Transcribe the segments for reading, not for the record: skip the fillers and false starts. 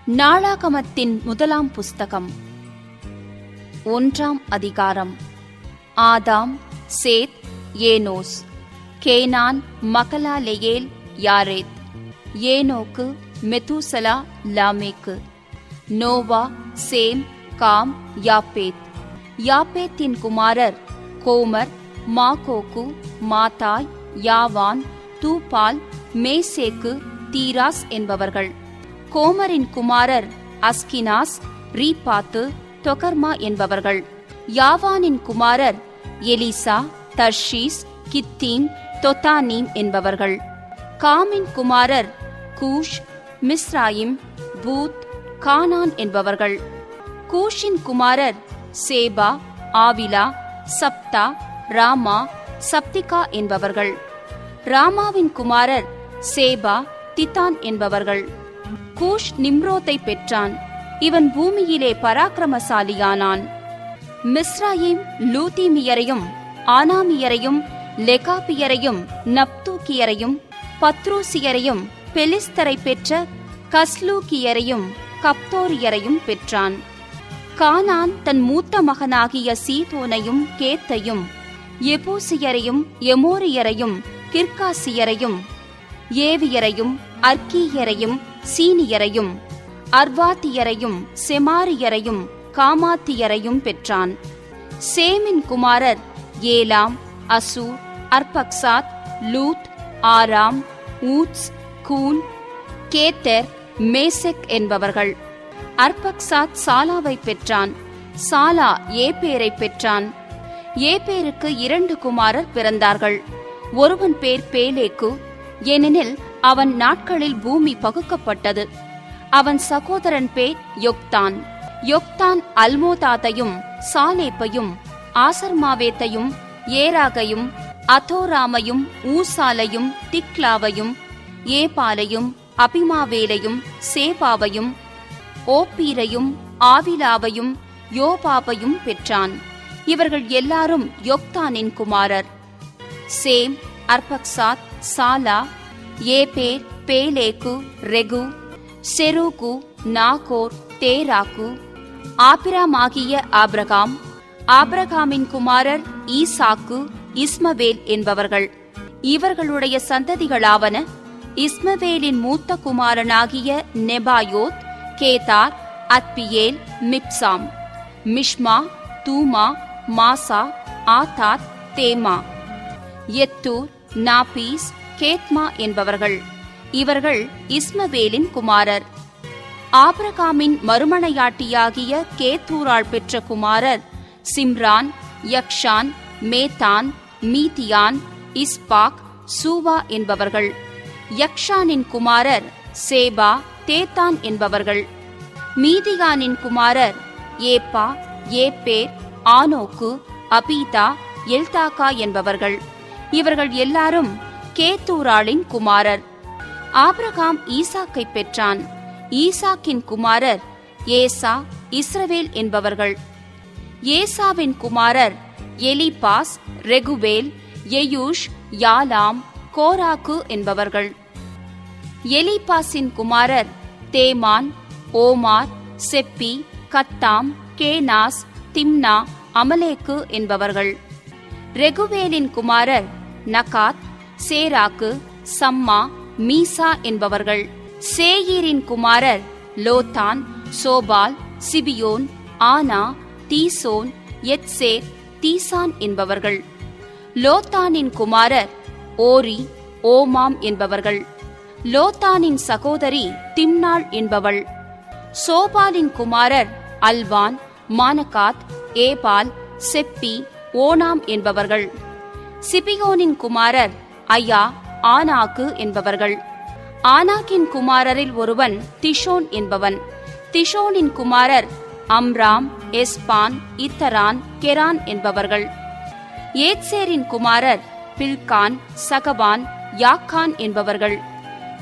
நாளாகமத்தின் முதலாம் புஸ்தகம் 1ஆம் அதிகாரம். ஆதாம், சேத், ஏனோஸ், கேனான், மகலாலெயேல், யாரேத், ஏனோக்கு, மெதூசலா, லாமேக்கு, நோவா, சேம், காம், யாப்பேத். யாப்பேத்தின் குமாரர் கோமர், மாகோகு, மாதாய், யாவான், தூபால், மேசேக்கு, தீராஸ் என்பவர்கள். கோமரின் குமாரர் அஸ்கினாஸ், ரீபாத்து, தொகர்மா என்பவர்கள். யாவானின் குமாரர் எலிசா, தர்ஷீஸ், கித்தீம், தொத்தானீம் என்பவர்கள். காமின் குமாரர் கூஷ், மிஸ்ராயிம், பூத், கானான் என்பவர்கள். கூஷின் குமாரர் சேபா, ஆவிலா, சப்தா, ராமா, சப்திகா என்பவர்கள். ராமாவின் குமாரர் சேபா, திதான் என்பவர்கள். கூஷ் நிம்ரோத்தை பெற்றான். இவன் பூமியிலே பராக்கிரமசாலியானான். மிஸ்ராயிம் லூதீமியரையும் ஆனாமியரையும் லெகாபியரையும் நப்தூக்கியரையும் பத்ரூசியரையும் பெலிஸ்தரை பெற்ற கஸ்லூக்கியரையும் கப்தோரியரையும் பெற்றான். கானான் தன் மூத்த மகனாகிய சீதோனையும் கேத்தையும் எபூசியரையும் எமோரியரையும் கிர்காசியரையும் ஏவியரையும் அர்க்கீயரையும் சீனியரையும் அர்வாத்தியரையும் செமாரியரையும் காமாத்தியரையும் பெற்றான். சேமின் குமாரர் ஏலாம், அசூர், அர்பக்சாத், லூத், ஆராம், ஊத்ஸ், கூன், கேத்தர், மேசெக் என்பவர்கள். அர்பக்சாத் சாலாவை பெற்றான். சாலா ஏபேரை பெற்றான். ஏபேருக்கு 2 குமாரர் பிறந்தார்கள். ஒருவன் பேர் பேலேக்கு, ஏனெனில் அவன் நாட்களில் பூமி பகுக்கப்பட்டது. அவன் சகோதரன் பேர் யொக்தான். யொக்தான் அல்மோதாதையும் சாலேப்பையும் ஆசர்மாவேத்தையும் ஏராகையும் அதோராமையும் ஊசாலையும் திக்லாவையும் ஏபாலையும் அபிமாவேலையும் சேபாவையும் ஓப்பீரையும் ஆவிலாவையும் யோபாபையும் பெற்றான். இவர்கள் எல்லாரும் யொக்தானின் குமாரர். சேம், அர்பக்சாத், சாலா, ஏபேர், பேலேக்கு, ரெகு, செருகு, நாகோர், தேராக்கு, ஆபிராமாகிய ஆபிரகாம். ஆபிரகாமின் குமாரர் ஈசாக்கு, இஸ்மவேல் என்பவர்கள். இவர்களுடைய சந்ததிகளாவன: இஸ்மவேலின் மூத்த குமாரனாகிய நெபாயோத், கேதார், அத்பியேல், மிப்சாம், மிஷ்மா, தூமா, மாசா, ஆதாத், தேமா, எத்தூர், நாபீஸ், கேத்மா என்பவர்கள். இவர்கள் இஸ்மவேலின் குமாரர். ஆபிரகாமின் மறுமனையாட்டியாகிய கேத்தூராள் பெற்ற குமாரர் சிம்ரான், யக்ஷான், மேதான், மீதியான், இஸ்பாக், சூவா என்பவர்கள். யக்ஷானின் குமாரர் சேபா, தேதான் என்பவர்கள். மீதியானின் குமாரர் ஏப்பா, ஏப்பேர், ஆனோக்கு, அபீதா, எல்தாக்கா என்பவர்கள். இவர்கள் எல்லாரும் கேத்தூராளின் குமாரர். ஆபிரகாம் ஈசாக்கை பெற்றான். ஈசாக்கின் குமாரர் ஏசா, இஸ்ரவேல் என்பவர்கள். ஏசாவின் குமாரர் எலிபாஸ், ரெகுவேல், எயூஷ், யாலாம், கோராக்கு என்பவர்கள். எலிபாசின் குமாரர் தேமான், ஓமார், செப்பி, கத்தாம், கேனாஸ், திம்னா, அமலேக்கு என்பவர்கள். ரெகுவேலின் குமாரர் நகாத், சேராக்கு, சம்மா, மீசா என்பவர்கள். சேயீரின் குமாரர் லோத்தான், சோபால், சிபியோன், ஆனா, தீசோன், எத்சேர், தீசான் என்பவர்கள். லோத்தானின் குமாரர் ஓரி, ஓமாம் என்பவர்கள். லோத்தானின் சகோதரி திம்னாள் என்பவள். சோபாலின் குமாரர் அல்வான், மானகாத், ஏபால், செப்பி, ஓனாம் என்பவர்கள். சிபியோனின் குமாரர் ஐயா, ஆனாக்கு என்பவர்கள். ஆனாக்கின் குமாரரில் ஒருவன் திஷோன் என்பவன். திஷோனின் குமாரர் அம்ராம், எஸ்பான், இத்தரான், கெரான் என்பவர்கள். ஏத்சேரின் குமாரர் பில்கான், சகபான், யாக்கான் என்பவர்கள்.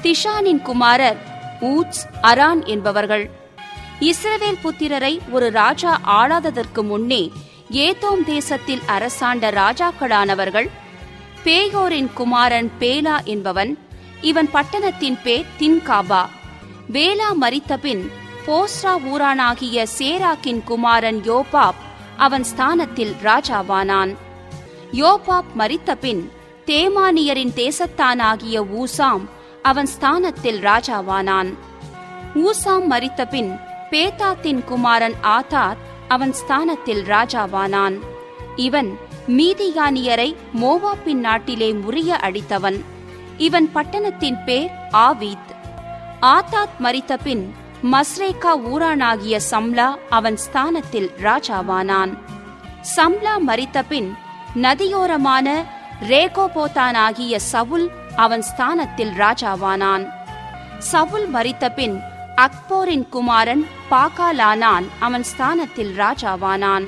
திஷானின் குமாரர் ஊத்ஸ், அரான் என்பவர்கள். இஸ்ரவேல் புத்திரரை ஒரு ராஜா ஆளாததற்கு முன்னே ஏதோம் தேசத்தில் அரசாண்ட ராஜாக்களானவர்கள்: பேயோரின் குமாரன் பேலா என்பவன். இவன் பட்டணத்தின் பேர் தின்காபா. பேலா மரித்தபின் போஸ்ரா ஊரானாகிய சேராக்கின் குமாரன் யோபாப் அவன் ஸ்தானத்தில் ராஜாவானான். யோபாப் மரித்தபின் தேமானியரின் தேசத்தானாகிய ஊசாம் அவன் ஸ்தானத்தில் ராஜாவானான். ஊசாம் மரித்தபின் பேதாத்தின் குமாரன் ஆதாத் அவன் ஸ்தானத்தில் ராஜாவானான். இவன் மீதியானியரை மோவாப்பின் நாட்டிலே முறிய அடித்தவன். இவன் பட்டணத்தின் பேர் ஆவீத். ஆதாத் மரித்தபின் மஸ்ரேக்கா ஊரானாகிய சம்லா அவன் ஸ்தானத்தில் ராஜாவானான். சம்லா மரித்தபின் நதியோரமான ரேகோபோத்தானாகிய சவுல் அவன் ஸ்தானத்தில் ராஜாவானான். சவுல் மரித்தபின் அக்போரின் குமாரன் பாகாலானான் அவன் ஸ்தானத்தில் ராஜாவானான்.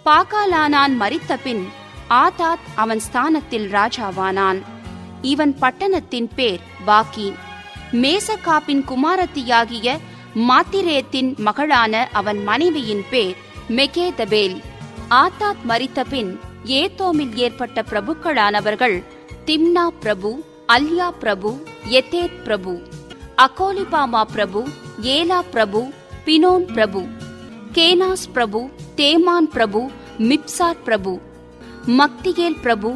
பாகாலானான் மரித்தபின் ஆதாத் அவன் ஸ்தானத்தில் ராஜாவானான். இவன் பட்டணத்தின் பேர் பாக்கி. மேசகாப்பின் குமாரத்தியாகிய மாத்திரேத்தின் மகளான அவன் மனைவியின் பேர் மெகேதபேல். ஆதாத் மரித்தபின் ஏதோமில் ஏற்பட்ட பிரபுக்களானவர்கள் திம்னா பிரபு, அல்யா பிரபு, எத்தேத் பிரபு, அகோலிபாமா பிரபு, ஏலா பிரபு, பினோன் பிரபு, கேனாஸ் பிரபு, தேமான் பிரபு, மிப்சார் பிரபு, மக்தியேல் பிரபு,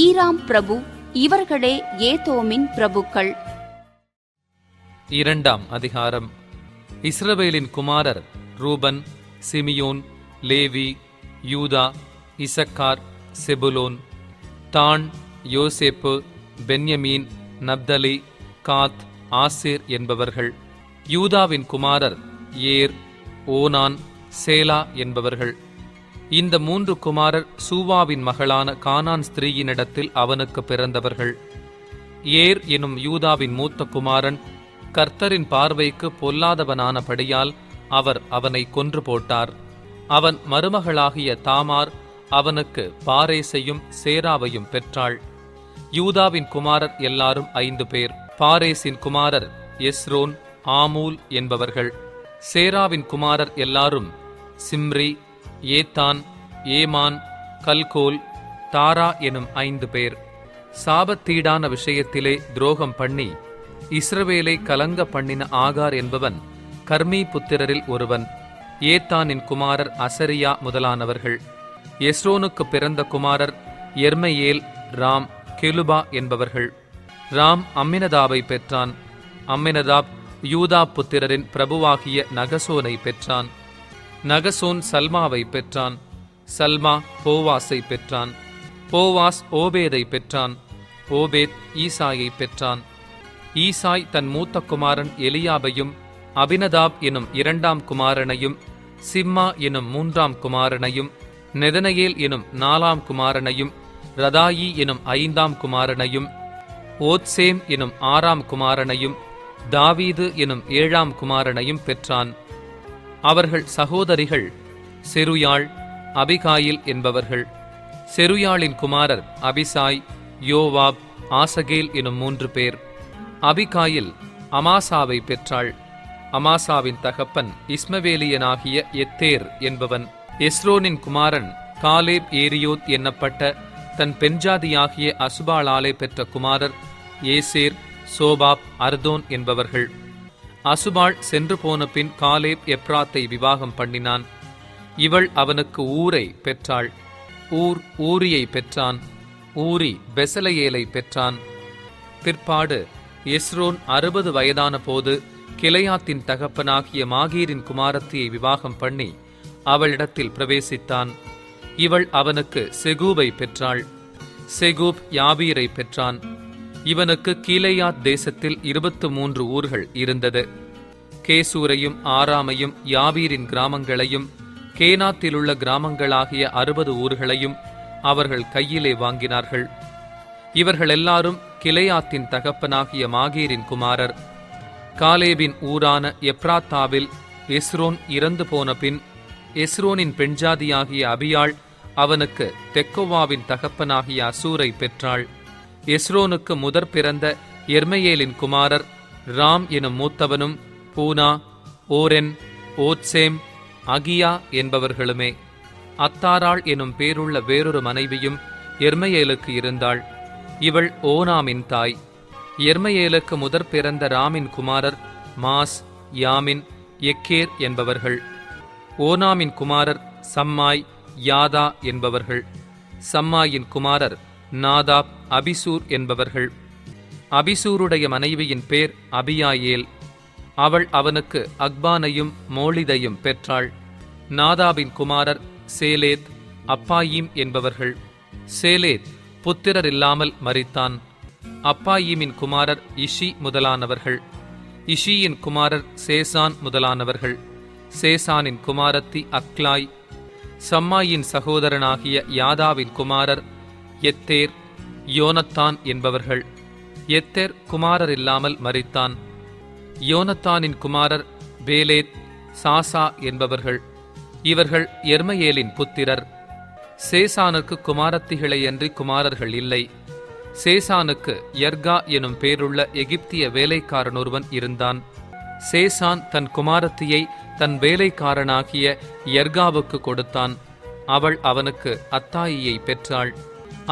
ஈராம் பிரபு. இவர்களே ஏதோமின் பிரபுக்கள். இரண்டாம் அதிகாரம். இஸ்ரவேலின் குமாரர் ரூபன், சிமியோன், லேவி, யூதா, இசக்கார், செபுலோன், தான், யோசேப்பு, பென்யமீன், நப்தலி, காத், ஆசேர் என்பவர்கள். யூதாவின் குமாரர் ஏர், ஓனான், சேலா என்பவர்கள். இந்த 3 குமாரர் சூவாவின் மகளான கானான் ஸ்திரீயினிடத்தில் அவனுக்கு பிறந்தவர்கள். ஏர் எனும் யூதாவின் மூத்த குமாரன் கர்த்தரின் பார்வைக்கு பொல்லாதவனானபடியால் அவர் அவனை கொன்று போட்டார். அவன் மருமகளாகிய தாமார் அவனுக்கு பாரேசையும் சேராவையும் பெற்றாள். யூதாவின் குமாரர் எல்லாரும் 5 பேர். பாரேசின் குமாரர் எஸ்ரோன், ஆமூல் என்பவர்கள். சேராவின் குமாரர் எல்லாரும் சிம்ரி, ஏத்தான், ஏமான், கல்கோல், தாரா எனும் 5 பேர். சாபத்தீடான விஷயத்திலே துரோகம் பண்ணி இஸ்ரவேலை கலங்க பண்ணின ஆகார் என்பவன் கர்மீ புத்திரரில் ஒருவன். ஏத்தானின் குமாரர் அசரியா முதலானவர்கள். எஸ்ரோனுக்கு பிறந்த குமாரர் எர்மையேல், ராம், கெலுபா என்பவர்கள். ராம் அம்மினதாபை பெற்றான். அம்மினதாப் யூதா புத்திரரின் பிரபுவாகிய நகசோனை பெற்றான். நகசோன் சல்மாவை பெற்றான். சல்மா போவாஸை பெற்றான். போவாஸ் ஓபேதை பெற்றான். ஓபேத் ஈசாயை பெற்றான். ஈசாய் தன் மூத்த குமாரன் எலியாபையும், அபினதாப் எனும் 2ஆம் குமாரனையும், சிம்மா எனும் 3ஆம் குமாரனையும், நெதனயேல் எனும் 4ஆம் குமாரனையும், ரதாயி எனும் 5ஆம் குமாரனையும், ஓத்சேம் எனும் 6ஆம் குமாரனையும், தாவீது எனும் 7ஆம் குமாரனையும் பெற்றான். அவர்கள் சகோதரிகள் செருயாள், அபிகாயில் என்பவர்கள். செருயாளின் குமாரர் அபிசாய், யோவாப், ஆசகேல் எனும் 3 பேர். அபிகாயில் அமாசாவை பெற்றாள். அமாசாவின் தகப்பன் இஸ்மவேலியனாகிய எத்தேர் என்பவன். எஸ்ரோனின் குமாரன் காலேப் ஏரியோத் என்னப்பட்ட தன் பெண்ஜாதியாகிய அசுபாளாலே பெற்ற குமாரர் ஏசேர், சோபாப், அர்தோன் என்பவர்கள். அசுபாள் சென்று போன பின் காலேப் எப்ராத்தை விவாகம் பண்ணினான். இவள் அவனுக்கு ஊரை பெற்றாள். ஊர் ஊரியை பெற்றான். ஊரி பெசலயேலை பெற்றான். பிற்பாடு எஸ்ரோன் 60 வயதான போது கிளையாத்தின் தகப்பனாகிய மாகீரின் குமாரத்தியை விவாகம் பண்ணி அவளிடத்தில் பிரவேசித்தான். இவள் அவனுக்கு செகூபை பெற்றாள். செகூப் யாபீரை பெற்றான். இவனுக்கு கீலேயாத் தேசத்தில் 23 ஊர்கள் இருந்தது. கேசூரையும் ஆராமையும் யாபீரின் கிராமங்களையும் கேனாத்திலுள்ள கிராமங்களாகிய 60 ஊர்களையும் அவர்கள் கையிலே வாங்கினார்கள். இவர்கள் எல்லாரும் கிளையாத்தின் தகப்பனாகிய மாகீரின் குமாரர். காலேபின் ஊரான எப்ராத்தாவில் எஸ்ரோன் இறந்து போன பின் எஸ்ரோனின் பெண்ஜாதியாகிய அபியாள் அவனுக்கு தெக்கோவாவின் தகப்பனாகிய அசூரை பெற்றாள். எஸ்ரோனுக்கு முதற் பிறந்த எர்மையேலின் குமாரர் ராம் எனும் மூத்தவனும் பூனா, ஓரென், ஓத்சேம், அகியா என்பவர்களுமே. அத்தாராள் எனும் பேருள்ள வேறொரு மனைவியும் எர்மையேலுக்கு இருந்தாள். இவள் ஓனாமின் தாய். எர்மையேலுக்கு முதற் பிறந்த ராமின் குமாரர் மாஸ், யாமின், எக்கேர் என்பவர்கள். ஓனாமின் குமாரர் சம்மாய், யாதா என்பவர்கள். சம்மாயின் குமாரர் நாதாப், அபிசூர் என்பவர்கள். அபிசூருடைய மனைவியின் பேர் அபியாயேல். அவள் அவனுக்கு அக்பானையும் மோளிதையும் பெற்றாள். நாதாபின் குமாரர் சேலேத், அப்பாயிம் என்பவர்கள். சேலேத் புத்திரர் இல்லாமல் மரித்தான். அப்பாயிமின் குமாரர் இஷி முதலானவர்கள். இஷியின் குமாரர் சேசான் முதலானவர்கள். சேசானின் குமாரத்தி அக்லாய். சம்மாயின் சகோதரனாகிய யாதாவின் குமாரர் எத்தேர், யோனத்தான் என்பவர்கள். எத்தேர் குமாரர் இல்லாமல் மரித்தான். யோனத்தானின் குமாரர் பேலேத், சாசா என்பவர்கள். இவர்கள் எர்மயேலின் புத்திரர். சேசானுக்கு குமாரத்திகளையன்றி குமாரர்கள் இல்லை. சேசானுக்கு யர்கா எனும் பேருள்ள எகிப்திய வேலைக்காரன் ஒருவன் இருந்தான். சேசான் தன் குமாரத்தியை தன் வேலைக்காரனாகிய யர்காவுக்கு கொடுத்தான். அவள் அவனுக்கு அத்தாயியை பெற்றாள்.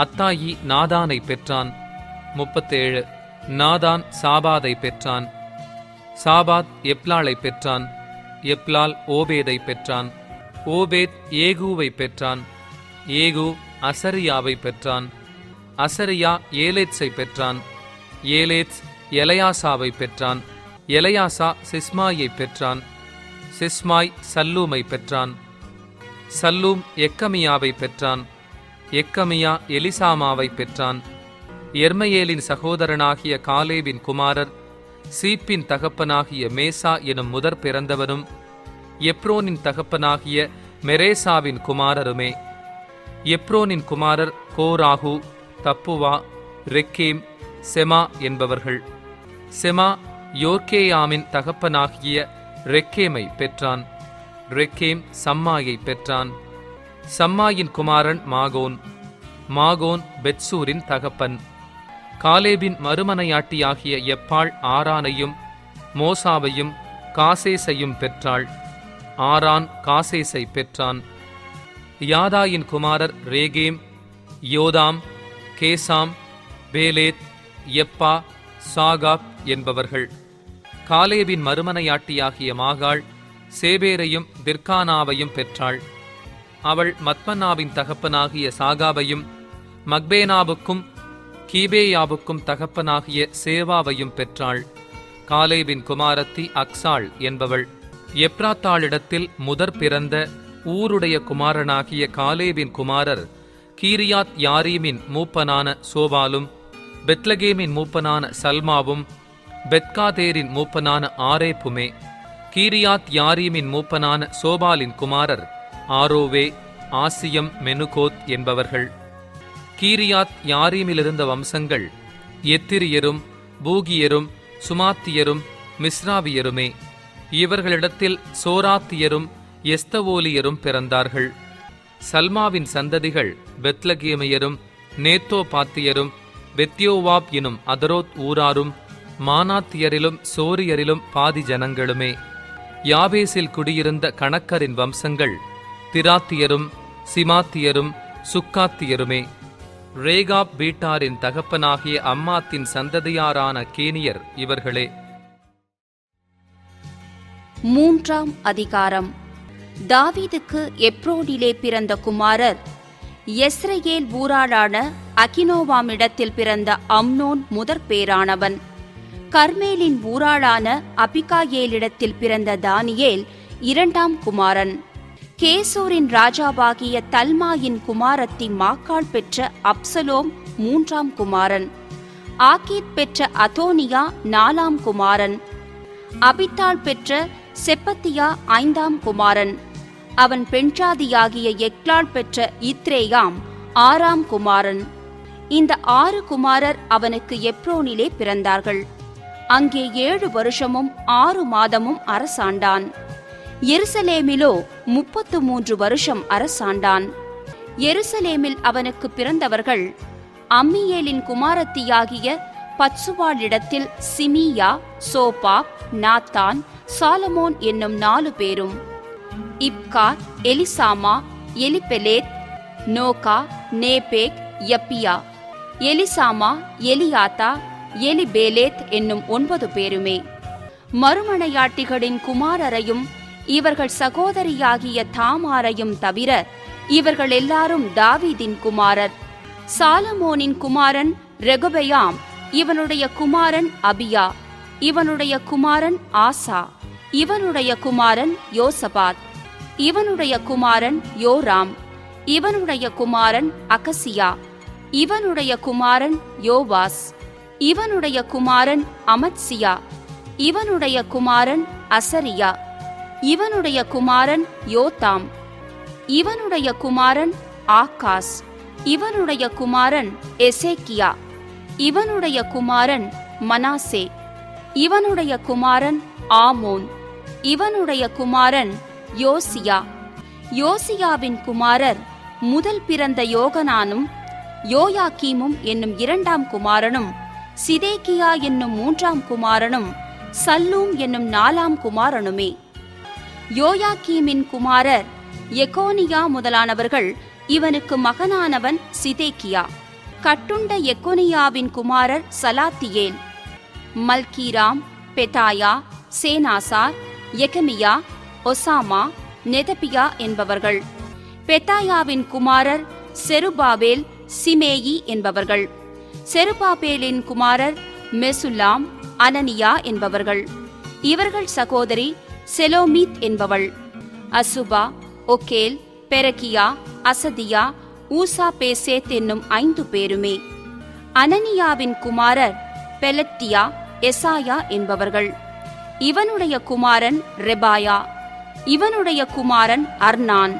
அத்தாயி நாதானை பெற்றான். 37. நாதான் சாபாதை பெற்றான். சாபாத் எப்லாளை பெற்றான். எப்லால் ஓபேதை பெற்றான். ஓபேத் ஏகூவை பெற்றான். ஏகு அசரியாவை பெற்றான். அசரியா ஏலேத்ஸை பெற்றான். ஏலேத்ஸ் எலையாசாவை பெற்றான். எலையாசா சிஸ்மாயை பெற்றான். சிஸ்மாய் சல்லூமை பெற்றான். சல்லூம் எக்கமியாவை பெற்றான். எக்கமியா எலிசாமாவை பெற்றான். எர்மயேலின் சகோதரனாகிய காலேபின் குமாரர் சீப்பின் தகப்பனாகிய மேசா எனும் முதற் பிறந்தவனும் எப்ரோனின் தகப்பனாகிய மெரேசாவின் குமாரருமே. எப்ரோனின் குமாரர் கோராகு, தப்புவா, ரெக்கேம், செமா என்பவர்கள். செமா யோர்கேயாமின் தகப்பனாகிய ரெக்கேமை பெற்றான். ரெக்கேம் சம்மாயை பெற்றான். சம்மாயின் குமாரன் மாகோன். மாகோன் பெத்சூரின் தகப்பன். காலேபின் மறுமனையாட்டியாகிய எப்பாள் ஆரானையும் மோசாவையும் காசேசையும் பெற்றாள். ஆரான் காசேசை பெற்றான். யாதாயின் குமாரர் ரேகேம், யோதாம், கேசாம், பேலேத், எப்பா, சாகாப் என்பவர்கள். காலேபின் மறுமனையாட்டியாகிய மாகாள் சேபேரையும் திர்கானாவையும் பெற்றாள். அவள் மத்மன்னாவின் தகப்பனாகிய சாகாபையும் மக்பேனாவுக்கும் கீபேயாவுக்கும் தகப்பனாகிய சேவாவையும் பெற்றாள். காலேபின் குமாரத்தி அக்சாள் என்பவள். எப்ராத்தாளிடத்தில் முதற் பிறந்த ஊருடைய குமாரனாகிய காலேபின் குமாரர் கீரியாத் யாரீமின் மூப்பனான சோபாலும் பெத்லகேமின் மூப்பனான சல்மாவும் பெத்காதேரின் மூப்பனான ஆரேப்புமே. கீரியாத் யாரீமின் மூப்பனான சோபாலின் குமாரர் ஆரோவே, ஆசியம், மெனுகோத் என்பவர்கள். கீரியாத் யாரீமிலிருந்த வம்சங்கள் எத்திரியரும் பூகியரும் சுமாத்தியரும் மிஸ்ராவியருமே. இவர்களிடத்தில் சோராத்தியரும் எஸ்தவோலியரும் பிறந்தார்கள். சல்மாவின் சந்ததிகள் பெத்லகேமியரும் நேத்தோபாத்தியரும் பெத்யோவாப் எனும் அதரோத் ஊராரும் மானாத்தியரிலும் சோரியரிலும் பாதி ஜனங்களுமே. யாபேசில் குடியிருந்த கணக்கரின் வம்சங்கள் திராத்தியரும் சிமாத்தியரும் சுக்காத்தியருமே. ரேகாப் வீட்டாரின் தகப்பனாகிய அம்மாத்தின் சந்ததியாரான கேனியர் இவர்களே. 3ஆம் அதிகாரம். தாவீதுக்கு எப்ரோனிலே பிறந்த குமாரர் யெஸ்ரயேல் ஊராளான அகினோவாமிடத்தில் பிறந்த அம்னோன் முதற் பேரானவன். கர்மேலின் ஊராளான அபிகாயேலிடத்தில் பிறந்த தானியேல் 2ஆம் குமாரன். கேசூரின் ராஜாவாகிய தல்மாயின் குமாரத்தி மாக்காள் பெற்ற அப்சலோம் 3ஆம் குமாரன். ஆகீத் பெற்ற அதோனியா 4ஆம் குமாரன். அபித்தாள் பெற்ற செப்பத்தியா 5ஆம் குமாரன். அவன் பெண்சாதியாகிய எக்லாள் பெற்ற இத்ரேயாம் 6ஆம் குமாரன். இந்த 6 குமாரர் அவனுக்கு எப்ரோனிலே பிறந்தார்கள். அங்கே 7 வருஷமும் 6 மாதமும் அரசாண்டான். எருசலேமிலோ 33 வருஷம் அரசாண்டான். எருசலேமில் அவனுக்கு பிறந்தவர்கள் அம்மியேலின் குமாரத்தியாகிய பத்சுவாளிடத்தில் சிமியா, சோபாப், நாத்தான், சாலமோன் என்னும் 4 பேரும். இப்கார், எலிசாமா, எலிபெலேத், நோகா, நேபேக், யப்பியா. எலிசாமா, எலியாத்தா, எலிபேலேத் என்னும் 9 பேருமே. மறுமனையாட்டிகளின் குமாரரையும் இவர்கள் சகோதரியாகிய தாமாரையும் தவிர இவர்கள் எல்லாரும் தாவீதின் குமாரர். சாலமோனின் குமாரன் ரெகொபெயாம், இவனுடைய குமாரன் அபியா, இவனுடைய குமாரன் ஆசா, இவனுடைய குமாரன் யோசபாத், இவனுடைய குமாரன் யோராம், இவனுடைய குமாரன் அகசியா, இவனுடைய குமாரன் யோவாஸ், இவனுடைய குமாரன் அமத்சியா, இவனுடைய குமாரன் அசரியா, இவனுடைய குமாரன் யோதாம், இவனுடைய குமாரன் ஆகாஸ், இவனுடைய குமாரன் எசேக்கியா, இவனுடைய குமாரன் மனாசே, இவனுடைய குமாரன் ஆமோன், இவனுடைய குமாரன் யோசியா. யோசியாவின் குமாரர் முதல் பிறந்த யோகனானும் யோயாக்கீமும் என்னும் 2ஆம் குமாரனும், சிதேக்கியா என்னும் 3ஆம் குமாரனும், சல்லூம் என்னும் 4ஆம் குமாரனுமே. யோயாக்கீமின் குமாரர் எகோனியா முதலானவர்கள். இவனுக்கு மகனானவன் சிதேக்கியா. கட்டுண்ட எகோனியாவின் குமாரர் சலாத்தியேல், மல்கீராம், பெதாயா, சேனாசார், எகமியா, ஒசாமா, நெதபியா என்பவர்கள். பெதாயாவின் குமாரர் செருபாபேல், சிமேயி என்பவர்கள். செருபாபேலின் குமாரர் மெசுல்லாம், அனனியா என்பவர்கள். இவர்கள் சகோதரி செலோமித் என்பவள். அசுபா, ஒகேல், பெரகியா, அசதியா, ஊசா பேசேத் என்னும் 5 பேருமே. அனனியாவின் குமாரர் பெலத்தியா, எசாயா என்பவர்கள். இவனுடைய குமாரன் ரெபாயா, இவனுடைய குமாரன் அர்னான்,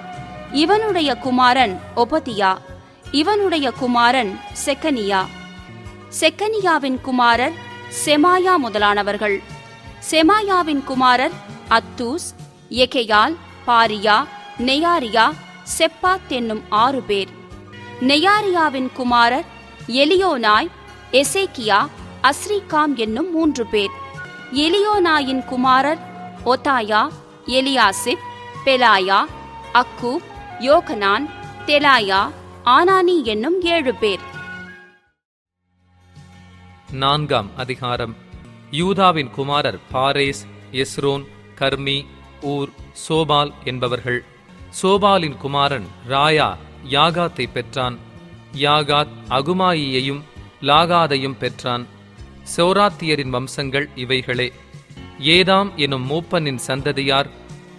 இவனுடைய குமாரன் ஒபதியா, இவனுடைய குமாரன் செக்கனியா. செக்கனியாவின் குமாரர் செமாயா முதலானவர்கள். செமாயாவின் குமாரர் அத்தூஸ், எகெயால், பாரியா, நெயாரியா, செப்பாத் என்னும் 6 பேர். நெயாரியாவின் குமாரர் எலியோனாய், எசேக்கியா, அஸ்ரிகாம் என்னும் 3 பேர். எலியோனாயின் குமாரர் ஒதாயா, எலியாசிப், பெலாயா, அக்கூப், யோகனான், தெலாயா, ஆனானி என்னும் 7 பேர். 4ஆம் அதிகாரம். யூதாவின் குமாரர் பாரேஸ், எஸ்ரோன், கர்மி, ஊர், சோபால் என்பவர்கள். சோபாலின் குமாரன் ராயா யாகாத்தை பெற்றான். யாகாத் அகுமாயியையும் லாகாதையும் பெற்றான். சோராத்தியரின் வம்சங்கள் இவைகளே. ஏதாம் எனும் மூப்பனின் சந்ததியார்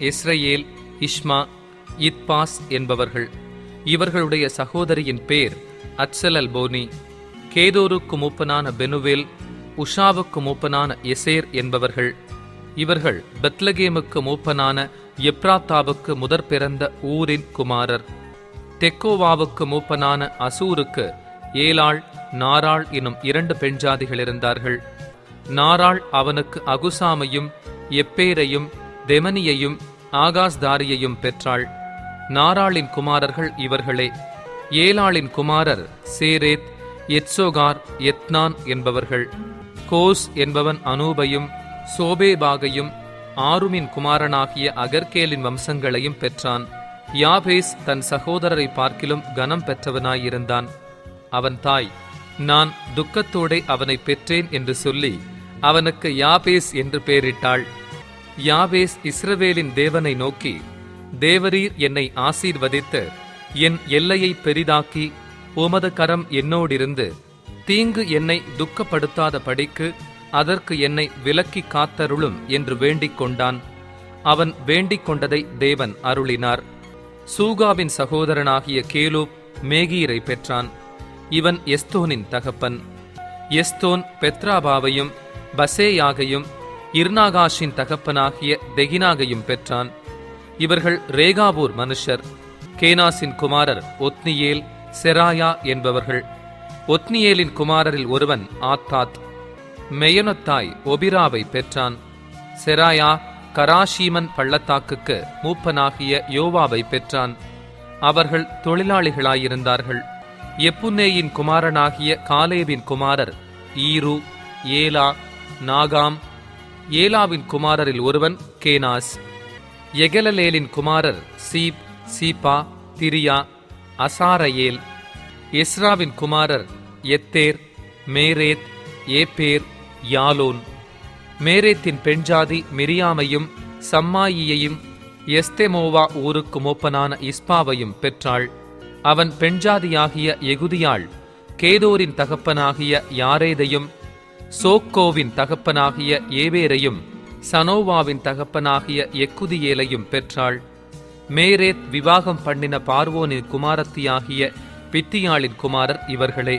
இஸ்ரயேல், இஷ்மா, இத்பாஸ் என்பவர்கள். இவர்களுடைய சகோதரியின் பேர் அத்சலல்போனி. கேதோருக்கு மூப்பனான பெனுவேல், உஷாவுக்கு மூப்பனான எசேர் என்பவர்கள். இவர்கள் பெத்லகேமுக்கு மூப்பனான எப்ராத்தாவுக்கு முதற் பிறந்த ஊரின் குமாரர். தெக்கோவாவுக்கு மூப்பனான அசூருக்கு ஏலாள், நாராள் எனும் 2 பெண்ஜாதிகள் இருந்தார்கள். நாராள் அவனுக்கு அகுசாமையும் எப்பேரையும் தெமனியையும் ஆகாஸ்தாரியையும் பெற்றாள். நாராளின் குமாரர்கள் இவர்களே. ஏலாளின் குமாரர் சேரேத், எத்சோகார், எத்னான் என்பவர்கள். கோஸ் என்பவன் அனூபையும் சோபேபாகையும் ஆருமின் குமாரனாகிய அகர்கேலின் வம்சங்களையும் பெற்றான். யாபேஸ் தன் சகோதரரை பார்க்கிலும் கனம் பெற்றவனாயிருந்தான். அவன் தாய், நான் துக்கத்தோடே அவனை பெற்றேன் என்று சொல்லி அவனுக்கு யாபேஸ் என்று பெயரிட்டாள். யாபேஸ் இஸ்ரவேலின் தேவனை நோக்கி, தேவரீர் என்னை ஆசீர்வதித்து என் எல்லையை பெரிதாக்கி உமது கரம் என்னோடிருந்து தீங்கு என்னை துக்கப்படுத்தாத படிக்கு அதற்கு என்னை விலக்கி காத்தருளும் என்று வேண்டிக் கொண்டான். அவன் வேண்டிக் கொண்டதை தேவன் அருளினார். சூகாவின் சகோதரனாகிய கேலூப் மேகீரை பெற்றான். இவன் எஸ்தோனின் தகப்பன். எஸ்தோன் பெத்ராபாவையும் பசேயாகையும் இர்நாகாஷின் தகப்பனாகிய தெகினாகையும் பெற்றான். இவர்கள் ரேகாபூர் மனுஷர். கேனாசின் குமாரர் ஒத்னியேல், செராயா என்பவர்கள். ஒத்னியேலின் குமாரரில் ஒருவன் ஆத்தாத். மெயனொத்தாய் ஒபிராவை பெற்றான். செராயா கராஷீமன் பள்ளத்தாக்குக்கு மூப்பனாகிய யோவாவை பெற்றான். அவர்கள் தொழிலாளிகளாயிருந்தார்கள். எப்புன்னேயின் குமாரனாகிய காலேபின் குமாரர் ஈரு, ஏலா, நாகாம். ஏலாவின் குமாரரில் ஒருவன் கேனாஸ். எகலலேலின் குமாரர் சீப், சீபா, திரியா, அசாரையேல். எஸ்ராவின் குமாரர் எத்தேர், மேரேத், ஏப்பேர், யாலோன். மேரேத்தின் பெண்ஜாதி மிரியாமையும் சம்மாயியையும் எஸ்தெமோவா ஊருக்கு மூப்பனான இஸ்பாவையும் பெற்றாள். அவன் பெண்ஜாதியாகிய எகுதியாள் கேதோரின் தகப்பனாகிய யாரேதையும், சோக்கோவின் தகப்பனாகிய ஏபேரையும், சனோவாவின் தகப்பனாகிய எக்குதியேலையும் பெற்றாள். மேரேத் விவாகம் பண்ணின பார்வோனின் குமாரத்தியாகிய பித்தியாளின் குமாரர் இவர்களே.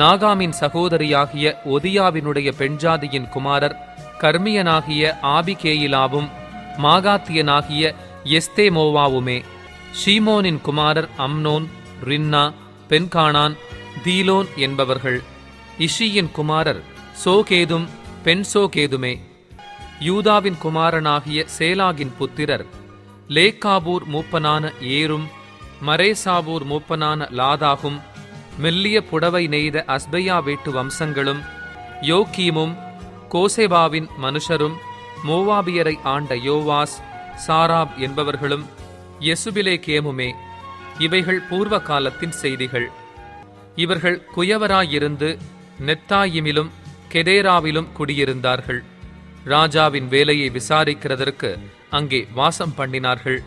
நாகாமின் சகோதரியாகிய ஒதியாவினுடைய பெண்ஜாதியின் குமாரர் கர்மியனாகிய ஆபிகேயிலாவும் மாகாத்தியனாகிய எஸ்தேமோவாவுமே. ஷீமோனின் குமாரர் அம்னோன், ரின்னா, பென்கானான், தீலோன் என்பவர்கள். இஷியின் குமாரர் சோகேதும் பென்சோகேதுமே. யூதாவின் குமாரனாகிய சேலாகின் புத்திரர் லேக்காபூர் மூப்பனான ஏரும், மரேசாபூர் மூப்பனான லாதாகும், மெல்லிய புடவை நெய்த அஸ்பையா வீட்டு வம்சங்களும், யோக்கீமும், கோசேபாவின் மனுஷரும், மோவாபியரை ஆண்ட யோவாஸ், சாராப் என்பவர்களும் யெசுபிலேகேமுமே. இவைகள் பூர்வ காலத்தின் செய்திகள். இவர்கள் குயவராயிருந்து நெத்தாயிமிலும் கெதேராவிலும் குடியிருந்தார்கள். ராஜாவின் வேலையை விசாரிக்கிறதற்கு அங்கே வாசம் பண்ணினார்கள்.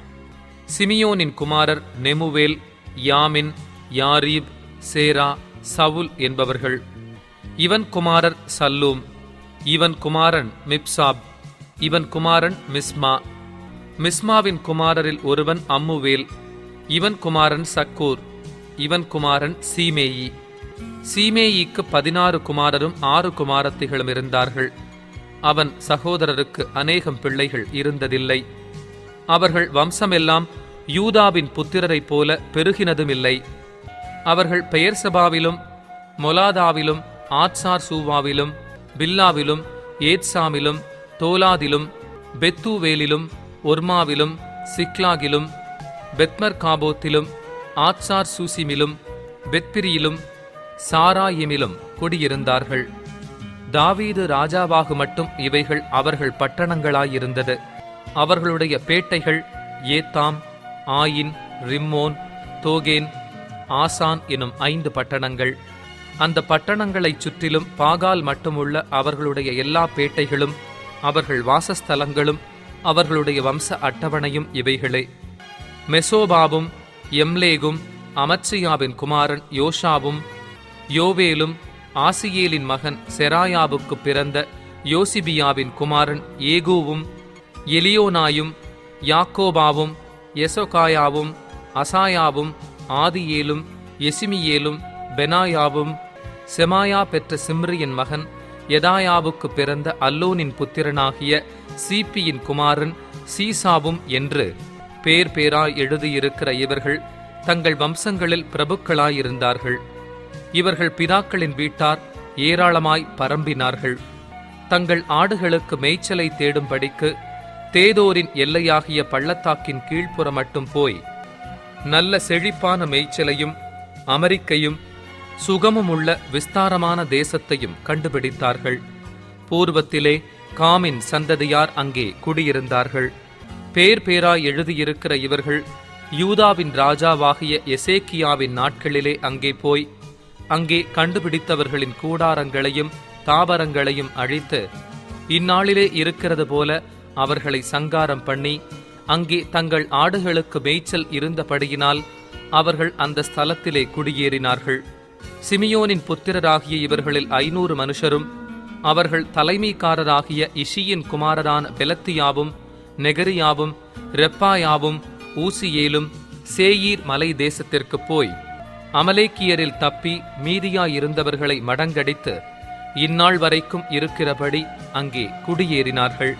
சிமியோனின் குமாரர் நெமுவேல், யாமின், யாரீப், சேரா, சவுல் என்பவர்கள். இவன் குமாரர் சல்லூம், இவன் குமாரன் மிப்சாப், இவன் குமாரன் மிஸ்மா. மிஸ்மாவின் குமாரரில் ஒருவன் அம்முவேல், இவன் குமாரன் சக்கூர், இவன் குமாரன் சீமேயி. சீமேயிக்கு 16 குமாரரும் 6 குமாரத்திகளும் இருந்தார்கள். அவன் சகோதரருக்கு அநேகம் பிள்ளைகள் இருந்ததில்லை. அவர்கள் வம்சமெல்லாம் யூதாவின் புத்திரரைப் போல பெருகினதுமில்லை. அவர்கள் பெயர்சபாவிலும் மொலாதாவிலும் ஆத்சார் சூவாவிலும் பில்லாவிலும் ஏத்சாமிலும் தோலாதிலும் பெத்தூவேலிலும் ஒர்மாவிலும் சிக்லாகிலும் பெத்மர் காபோத்திலும் ஆத்சார் சூசிமிலும் பெத்பிரியிலும் சாராயிமிலும் குடியிருந்தார்கள். தாவீது ராஜாவாக மட்டும் இவைகள் அவர்கள் பட்டணங்களாயிருந்தது. அவர்களுடைய பேட்டைகள் ஏத்தாம், ஆயின், ரிம்மோன், தோகேன், ஆசான் எனும் 5 பட்டணங்கள். அந்த பட்டணங்களைச் சுற்றிலும் பாகால் மட்டுமுள்ள அவர்களுடைய எல்லா பேட்டைகளும் அவர்கள் வாசஸ்தலங்களும் அவர்களுடைய வம்ச அட்டவணையும் இவைகளே. மெசோபாபும் எம்லேகும் அமத்சியாவின் குமாரன் யோஷாவும் யோவேலும் ஆசியேலின் மகன் செராயாவுக்கு பிறந்த யோசிபியாவின் குமாரன் ஏகூவும் எலியோனாயும் யாக்கோபாவும் எசோகாயாவும் அசாயாவும் ஆதியேலும் எசிமியேலும் பெனாயாவும் செமாயா பெற்ற சிம்ரியின் மகன் எதாயாவுக்கு பிறந்த அல்லோனின் புத்திரனாகிய சீப்பியின் குமாரன் சீசாவும் என்று பேர் பேராய் எழுதியிருக்கிற இவர்கள் தங்கள் வம்சங்களில் பிரபுக்களாயிருந்தார்கள். இவர்கள் பிதாக்களின் வீட்டார் ஏராளமாய் பரம்பினார்கள். தங்கள் ஆடுகளுக்கு மேய்ச்சலை தேடும்படிக்கு தேதோரின் எல்லையாகிய பள்ளத்தாக்கின் கீழ்ப்புற மட்டும் போய் நல்ல செழிப்பான மேய்ச்சலையும் அமெரிக்கையும் சுகமுமுள்ள விஸ்தாரமான தேசத்தையும் கண்டுபிடித்தார்கள். பூர்வத்திலே காமின் சந்ததியார் அங்கே குடியிருந்தார்கள். பேர் பேராய் எழுதியிருக்கிற இவர்கள் யூதாவின் ராஜாவாகிய எசேக்கியாவின் நாட்களிலே அங்கே போய் அங்கே கண்டுபிடித்தவர்களின் கூடாரங்களையும் தாபரங்களையும் அழித்து இந்நாளிலே இருக்கிறது போல அவர்களை சங்காரம் பண்ணி அங்கே தங்கள் ஆடுகளுக்கு மேய்ச்சல் இருந்தபடியினால் அவர்கள் அந்த ஸ்தலத்திலே குடியேறினார்கள். சிமியோனின் புத்திரராகிய இவர்களில் 500 மனுஷரும் அவர்கள் தலைமைக்காரராகிய இஷியின் குமாரரான பெலத்தியாவும் நெகரியாவும் ரெப்பாயாவும் ஊசியேலும் சேயீர் மலை தேசத்திற்கு போய் அமலேக்கியரில் தப்பி மீதியாயிருந்தவர்களை மடங்கடித்து இந்நாள் வரைக்கும் இருக்கிறபடி அங்கே குடியேறினார்கள்.